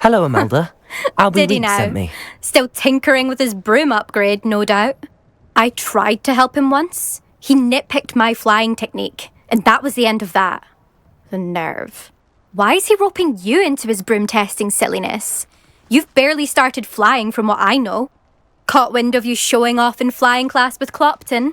Hello, Imelda. Albie Did he Reed now? sent me. Still tinkering with his broom upgrade, no doubt. I tried to help him once. He nitpicked my flying technique, and that was the end of that. The nerve. Why is he roping you into his broom testing silliness? You've barely started flying from what I know. Caught wind of you showing off in flying class with Clopton.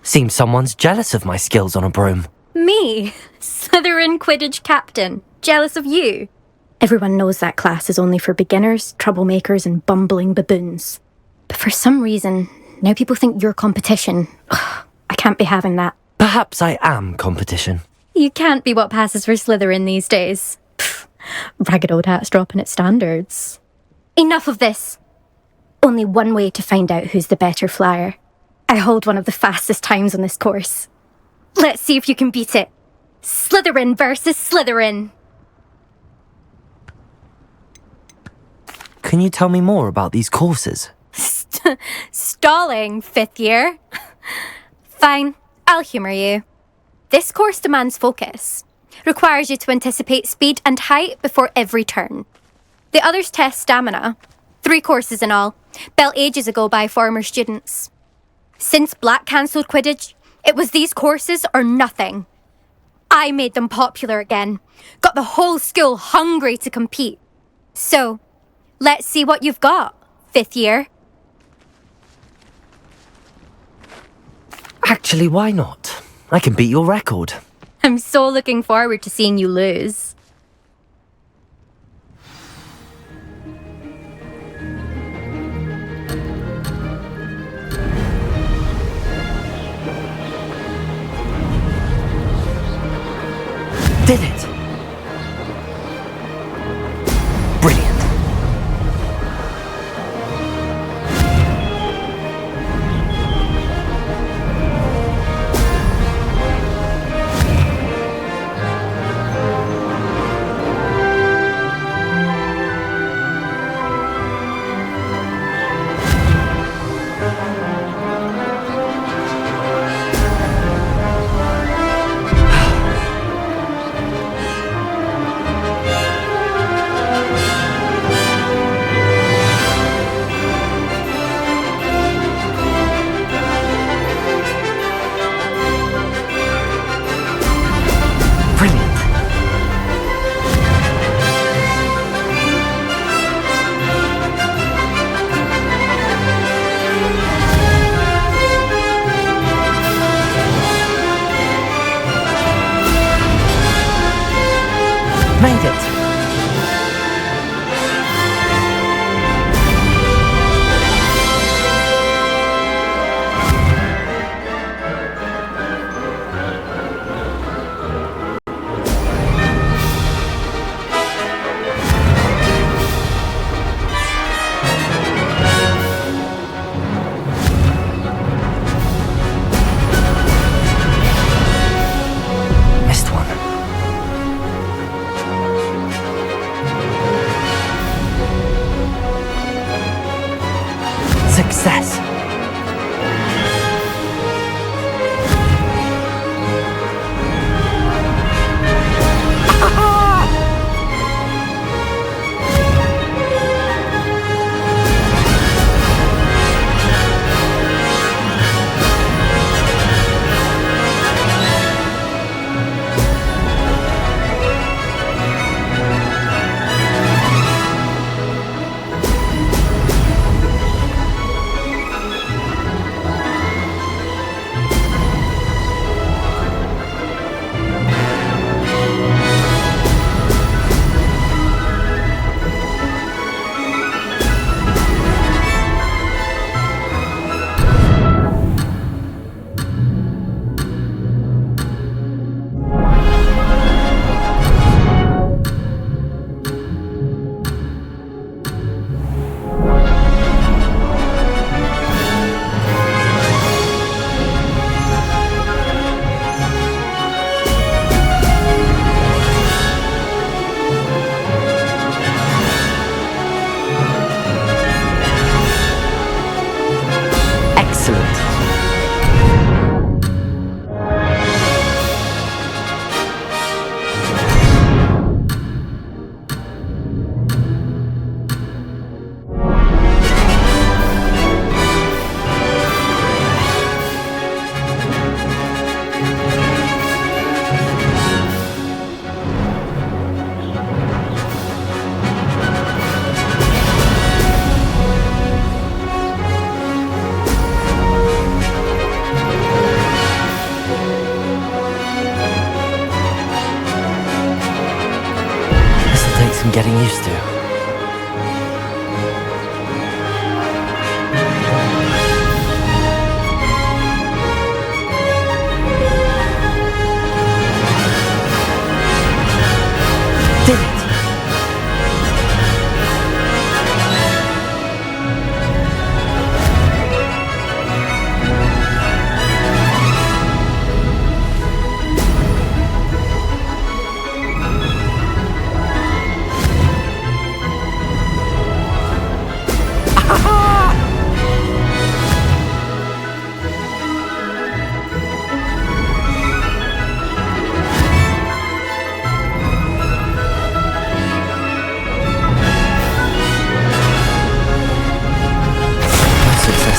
Seems someone's jealous of my skills on a broom. Me? Slytherin Quidditch captain. Jealous of you? Everyone knows that class is only for beginners, troublemakers, and bumbling baboons. But for some reason, now people think you're competition. Ugh, I can't be having that. Perhaps I am competition. You can't be what passes for Slytherin these days. Pfft, ragged old hat's dropping its standards. Enough of this. Only one way to find out who's the better flyer. I hold one of the fastest times on this course. Let's see if you can beat it. Slytherin versus Slytherin. Can you tell me more about these courses? Stalling, 5th year. Fine, I'll humour you. This course demands focus. Requires you to anticipate speed and height before every turn. The others test stamina. 3 courses in all, built ages ago by former students. Since Black cancelled Quidditch, it was these courses or nothing. I made them popular again. Got the whole school hungry to compete. So, let's see what you've got, 5th year. Actually, why not? I can beat your record. I'm so looking forward to seeing you lose. Did it! Brilliant.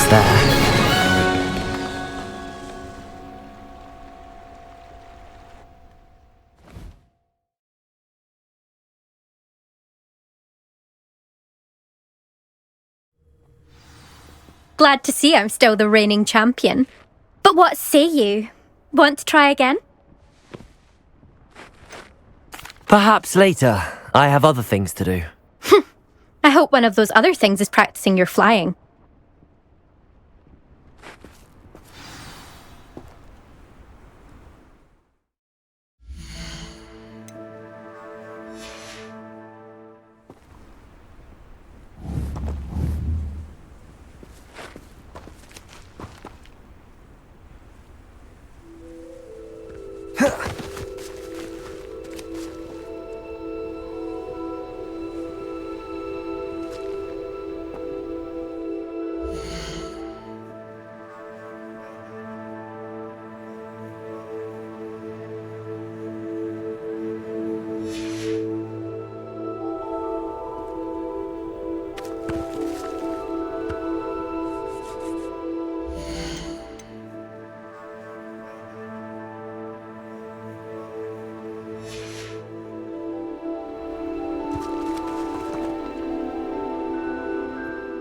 almost there. Glad to see I'm still the reigning champion. But what say you? Want to try again? Perhaps later. I have other things to do. I hope one of those other things is practicing your flying.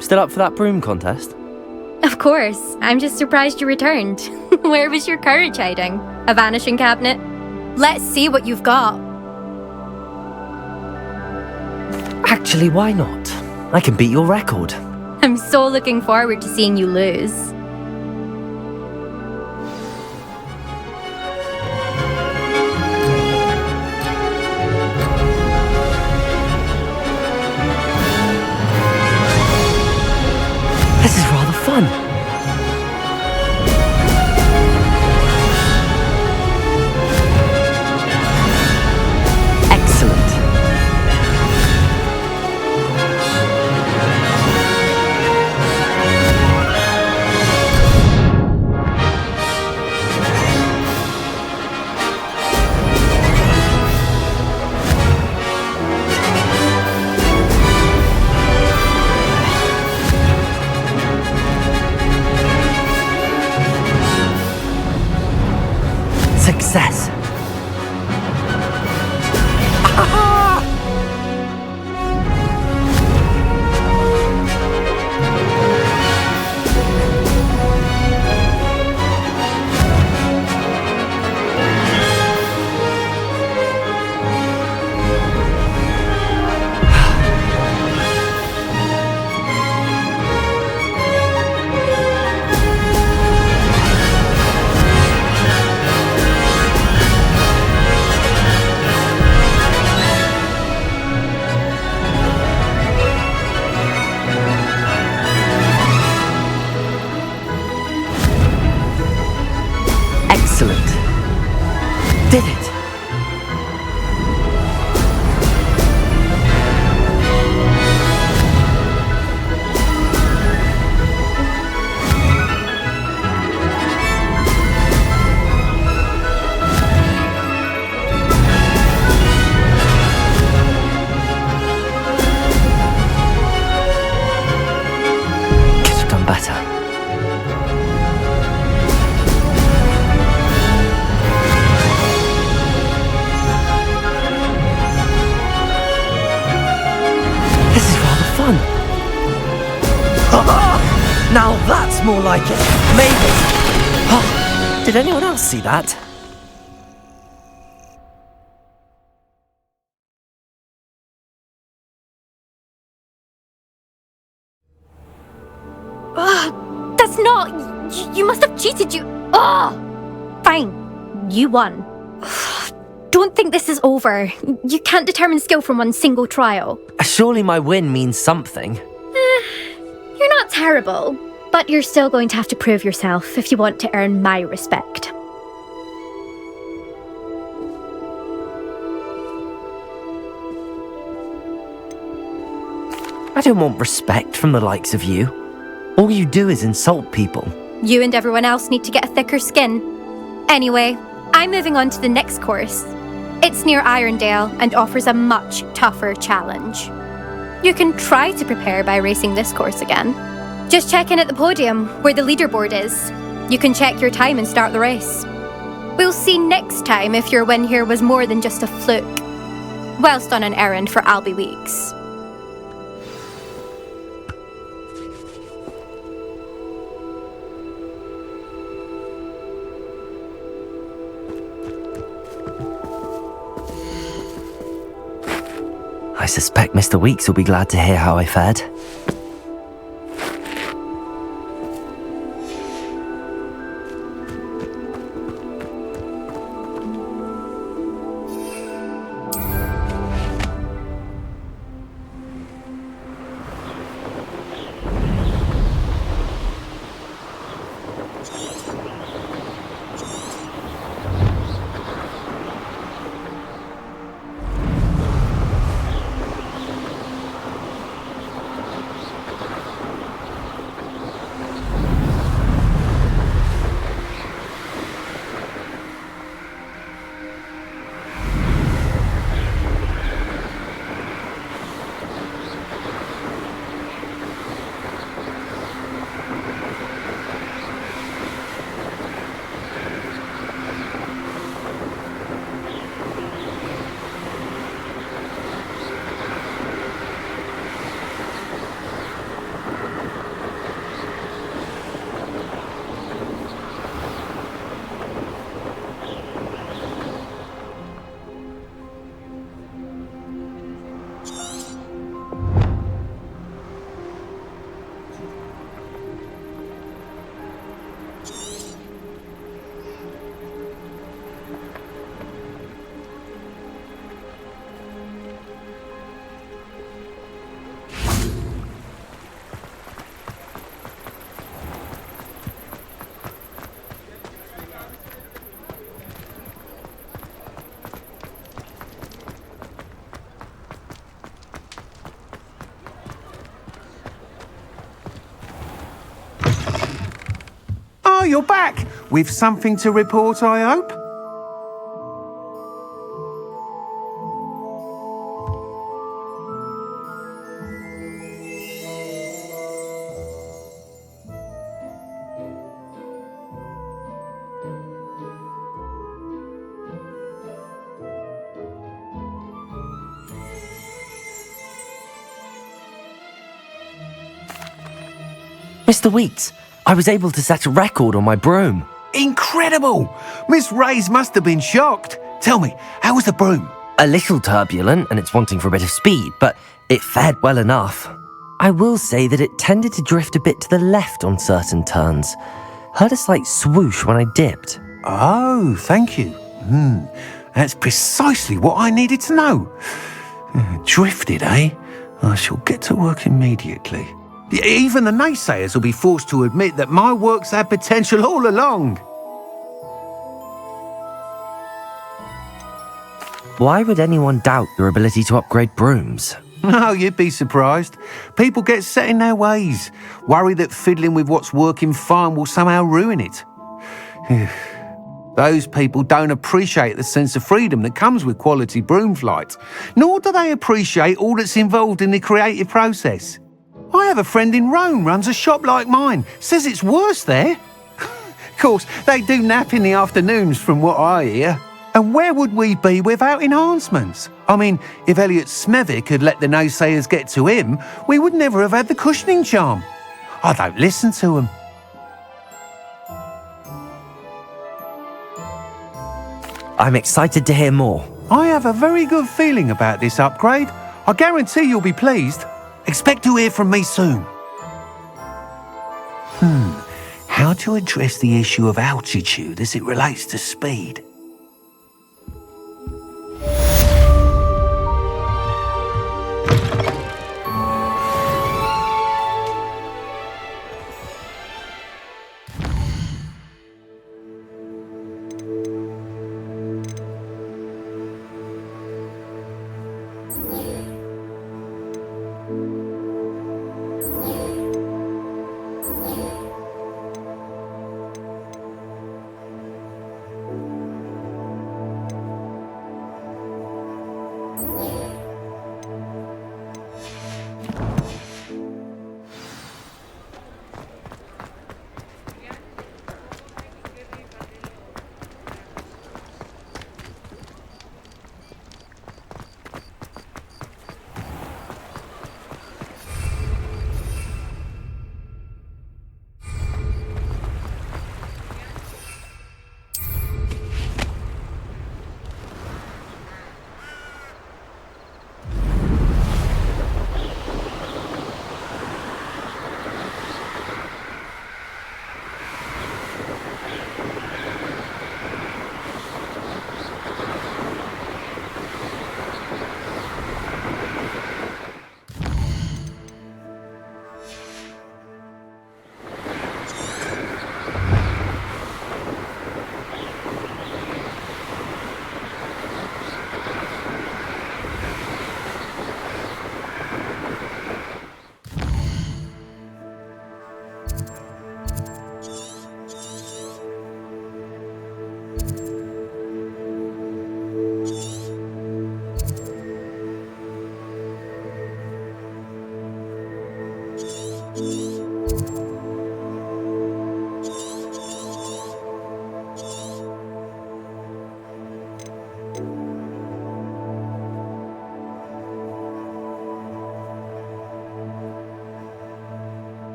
Still up for that broom contest? Of course. I'm just surprised you returned. Where was your courage hiding? A vanishing cabinet? Let's see what you've got. Actually, why not? I can beat your record. I'm so looking forward to seeing you lose. This is rather fun. Excellent. Success. Excellent. Did it. Could have done better. This is rather fun. Now that's more like it. Maybe. Oh, did anyone else see that? That's not... You must have cheated, you... Ugh! Fine. You won. Don't think this is over. You can't determine skill from one single trial. Surely my win means something. You're not terrible, but you're still going to have to prove yourself if you want to earn my respect. I don't want respect from the likes of you. All you do is insult people. You and everyone else need to get a thicker skin. Anyway, I'm moving on to the next course. It's near Irondale and offers a much tougher challenge. You can try to prepare by racing this course again. Just check in at the podium, where the leaderboard is. You can check your time and start the race. We'll see next time if your win here was more than just a fluke, whilst on an errand for Albie Weeks. I suspect Mr. Weeks will be glad to hear how I fared. Oh, you're back! With something to report, I hope? Mr. Weeks, I was able to set a record on my broom. Incredible! Miss Ray's must have been shocked. Tell me, how was the broom? A little turbulent and it's wanting for a bit of speed, but it fared well enough. I will say that it tended to drift a bit to the left on certain turns. Heard a slight swoosh when I dipped. Oh, thank you. That's precisely what I needed to know. Drifted, eh? I shall get to work immediately. Even the naysayers will be forced to admit that my work's had potential all along. Why would anyone doubt your ability to upgrade brooms? No, you'd be surprised. People get set in their ways, worry that fiddling with what's working fine will somehow ruin it. Those people don't appreciate the sense of freedom that comes with quality broom flight, nor do they appreciate all that's involved in the creative process. I have a friend in Rome runs a shop like mine, says it's worse there. Of course, they do nap in the afternoons from what I hear. And where would we be without enhancements? I mean, if Elliot Smethwick had let the naysayers get to him, we would never have had the cushioning charm. I don't listen to them. I'm excited to hear more. I have a very good feeling about this upgrade. I guarantee you'll be pleased. Expect to hear from me soon. How to address the issue of altitude as it relates to speed?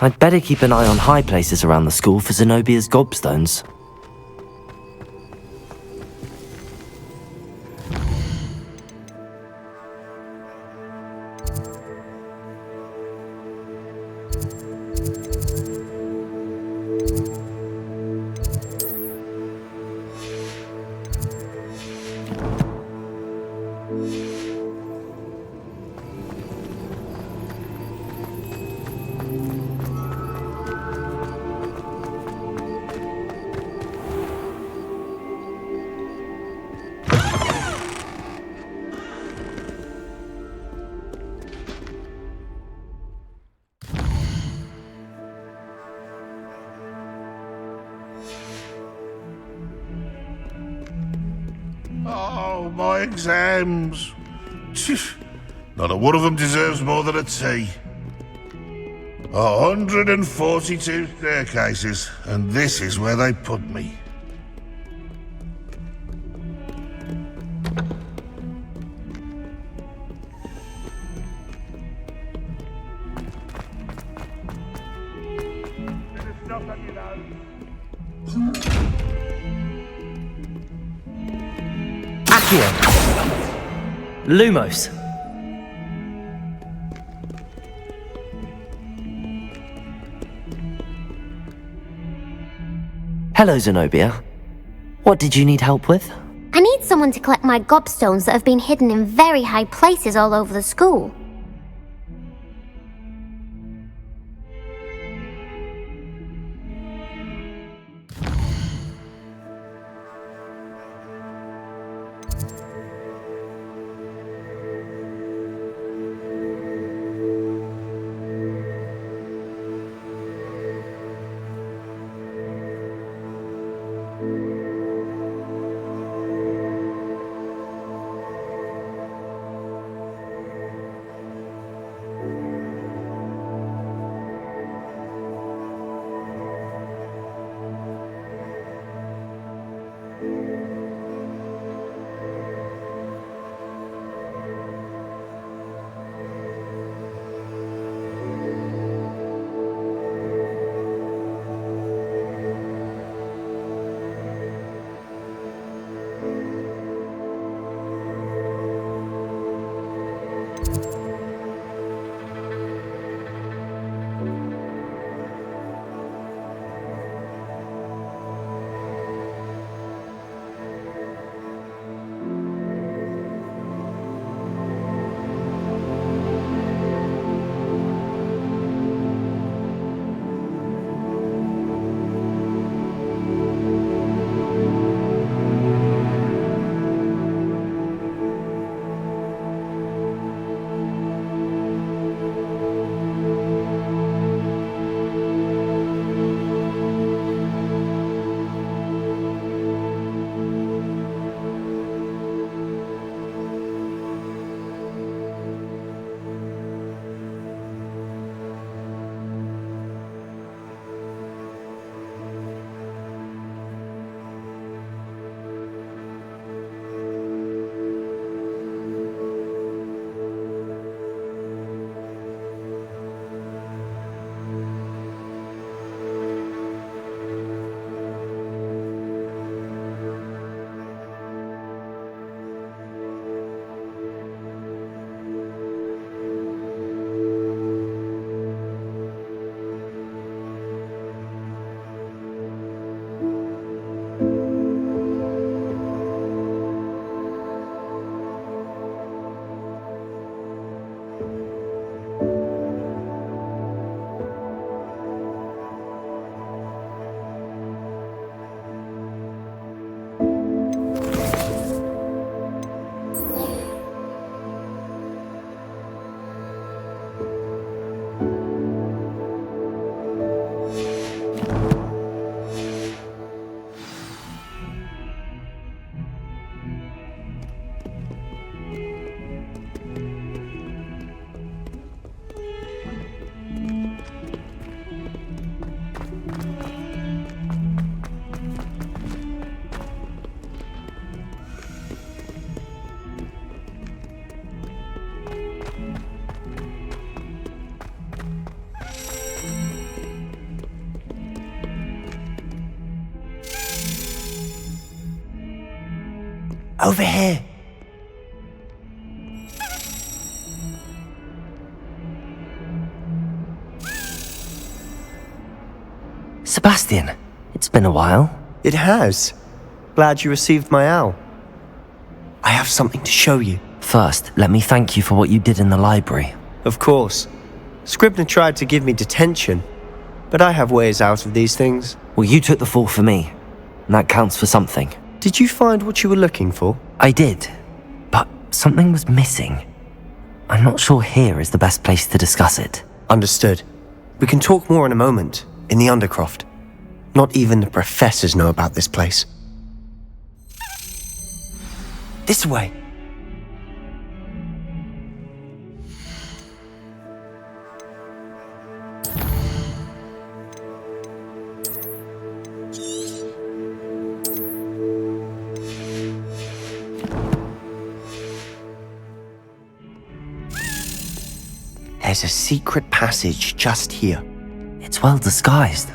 I'd better keep an eye on high places around the school for Zenobia's gobstones. Oh, my exams. Not a one of them deserves more than a T. 142 staircases, and this is where they put me. Accio! Lumos! Hello, Zenobia. What did you need help with? I need someone to collect my gobstones that have been hidden in very high places all over the school. Over here. Sebastian, it's been a while. It has. Glad you received my owl. I have something to show you. First, let me thank you for what you did in the library. Of course. Scribner tried to give me detention, but I have ways out of these things. Well, you took the fall for me, and that counts for something. Did you find what you were looking for? I did, but something was missing. I'm not sure here is the best place to discuss it. Understood. We can talk more in a moment, in the Undercroft. Not even the professors know about this place. This way. There's a secret passage just here. It's well disguised.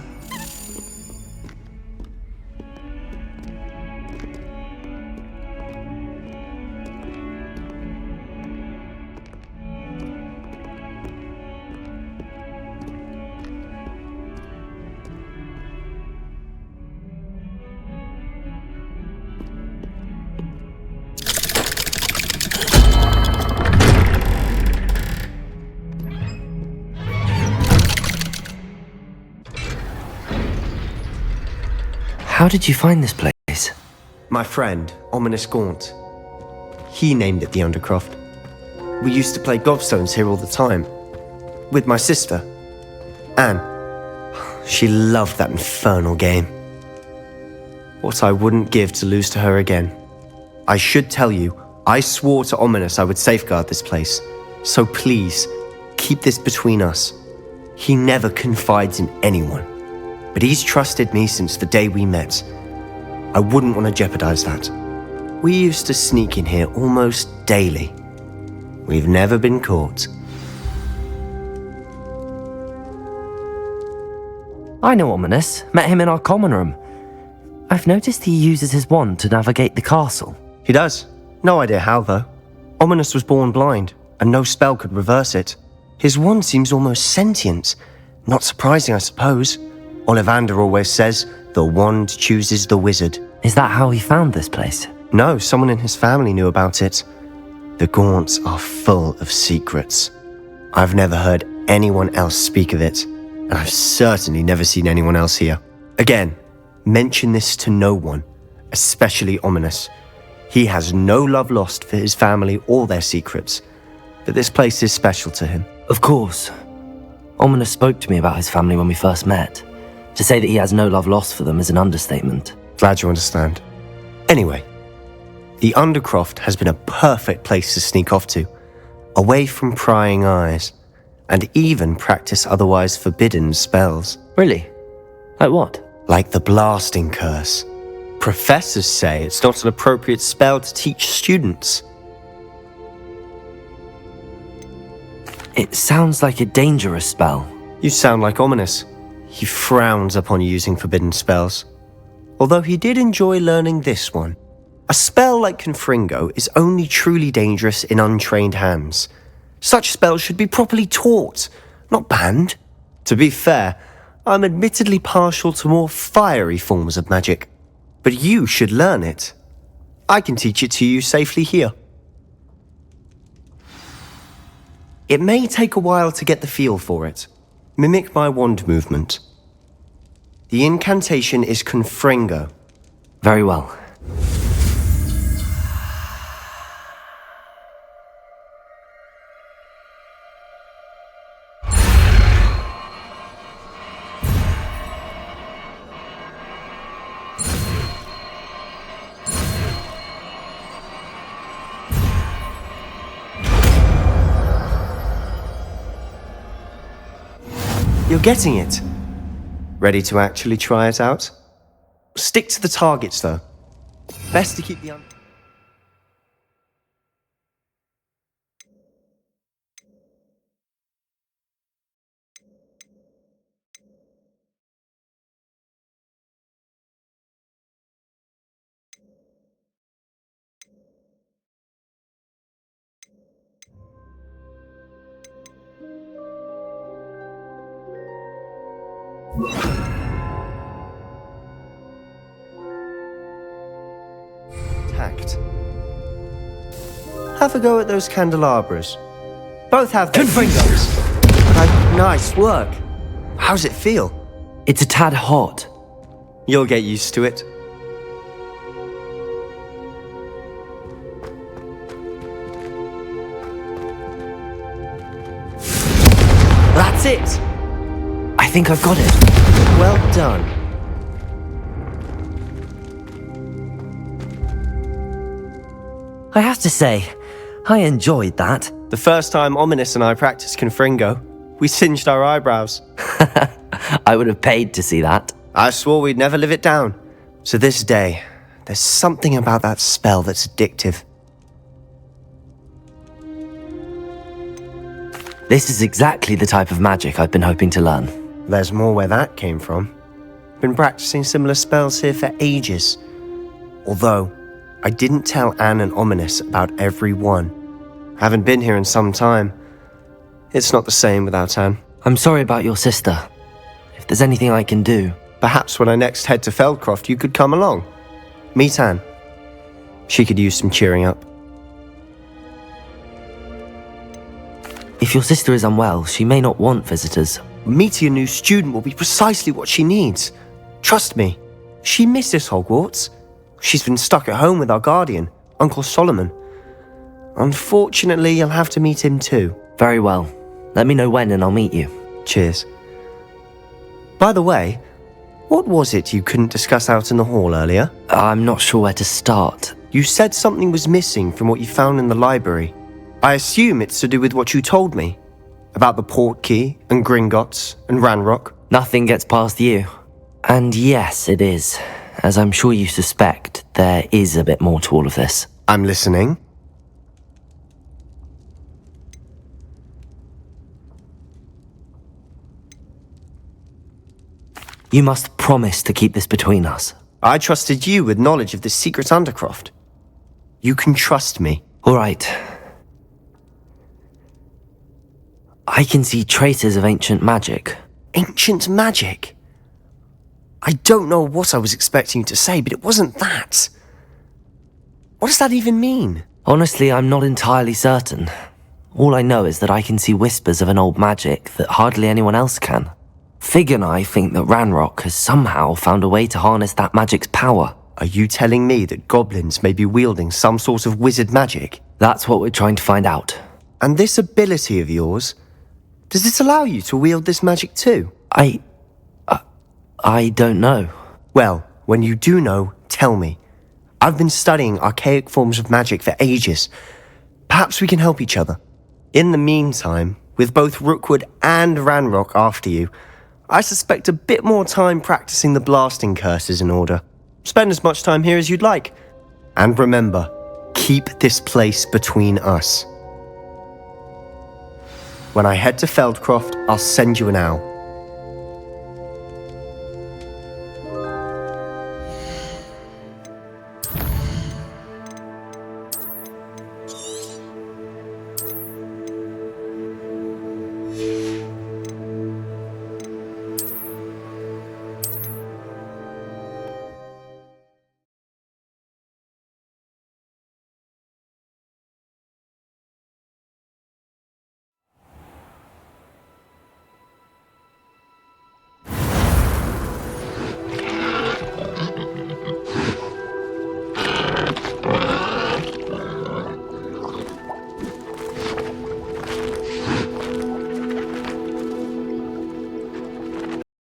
How did you find this place? My friend, Ominous Gaunt. He named it the Undercroft. We used to play gobstones here all the time. With my sister, Anne. She loved that infernal game. What I wouldn't give to lose to her again. I should tell you, I swore to Ominous I would safeguard this place. So please, keep this between us. He never confides in anyone. But he's trusted me since the day we met. I wouldn't want to jeopardize that. We used to sneak in here almost daily. We've never been caught. I know Ominous. Met him in our common room. I've noticed he uses his wand to navigate the castle. He does. No idea how, though. Ominous was born blind, and no spell could reverse it. His wand seems almost sentient. Not surprising, I suppose. Ollivander always says, the wand chooses the wizard. Is that how he found this place? No, someone in his family knew about it. The Gaunts are full of secrets. I've never heard anyone else speak of it, and I've certainly never seen anyone else here. Again, mention this to no one, especially Ominous. He has no love lost for his family or their secrets, but this place is special to him. Of course. Ominous spoke to me about his family when we first met. To say that he has no love lost for them is an understatement. Glad you understand. Anyway, the Undercroft has been a perfect place to sneak off to, away from prying eyes, and even practice otherwise forbidden spells. Really? Like what? Like the blasting curse. Professors say it's not an appropriate spell to teach students. It sounds like a dangerous spell. You sound like Ominous. He frowns upon using forbidden spells. Although he did enjoy learning this one. A spell like Confringo is only truly dangerous in untrained hands. Such spells should be properly taught, not banned. To be fair, I'm admittedly partial to more fiery forms of magic. But you should learn it. I can teach it to you safely here. It may take a while to get the feel for it. Mimic my wand movement. The incantation is Confringo. Very well. You're getting it. Ready to actually try it out? Stick to the targets, though. Best to keep the Tact. Have a go at those candelabras. Both have their fingers. Nice work. How's it feel? It's a tad hot. You'll get used to it. That's it! I think I've got it. Well done. I have to say, I enjoyed that. The first time Ominous and I practiced Confringo, we singed our eyebrows. I would have paid to see that. I swore we'd never live it down. To this day, there's something about that spell that's addictive. This is exactly the type of magic I've been hoping to learn. There's more where that came from. Been practicing similar spells here for ages. Although, I didn't tell Anne and Ominous about every one. Haven't been here in some time. It's not the same without Anne. I'm sorry about your sister. If there's anything I can do... Perhaps when I next head to Feldcroft, you could come along. Meet Anne. She could use some cheering up. If your sister is unwell, she may not want visitors. Meeting a new student will be precisely what she needs. Trust me. She misses Hogwarts. She's been stuck at home with our guardian, Uncle Solomon. Unfortunately, you'll have to meet him too. Very well. Let me know when and I'll meet you. Cheers. By the way, what was it you couldn't discuss out in the hall earlier? I'm not sure where to start. You said something was missing from what you found in the library. I assume it's to do with what you told me. About the Portkey, and Gringotts, and Ranrock. Nothing gets past you. And yes, it is. As I'm sure you suspect, there is a bit more to all of this. I'm listening. You must promise to keep this between us. I trusted you with knowledge of the secret Undercroft. You can trust me. All right. I can see traces of ancient magic. Ancient magic? I don't know what I was expecting you to say, but it wasn't that. What does that even mean? Honestly, I'm not entirely certain. All I know is that I can see whispers of an old magic that hardly anyone else can. Fig and I think that Ranrock has somehow found a way to harness that magic's power. Are you telling me that goblins may be wielding some sort of wizard magic? That's what we're trying to find out. And this ability of yours, does it allow you to wield this magic too? I don't know. Well, when you do know, tell me. I've been studying archaic forms of magic for ages. Perhaps we can help each other. In the meantime, with both Rookwood and Ranrock after you, I suspect a bit more time practicing the blasting curse is in order. Spend as much time here as you'd like. And remember, keep this place between us. When I head to Feldcroft, I'll send you an owl.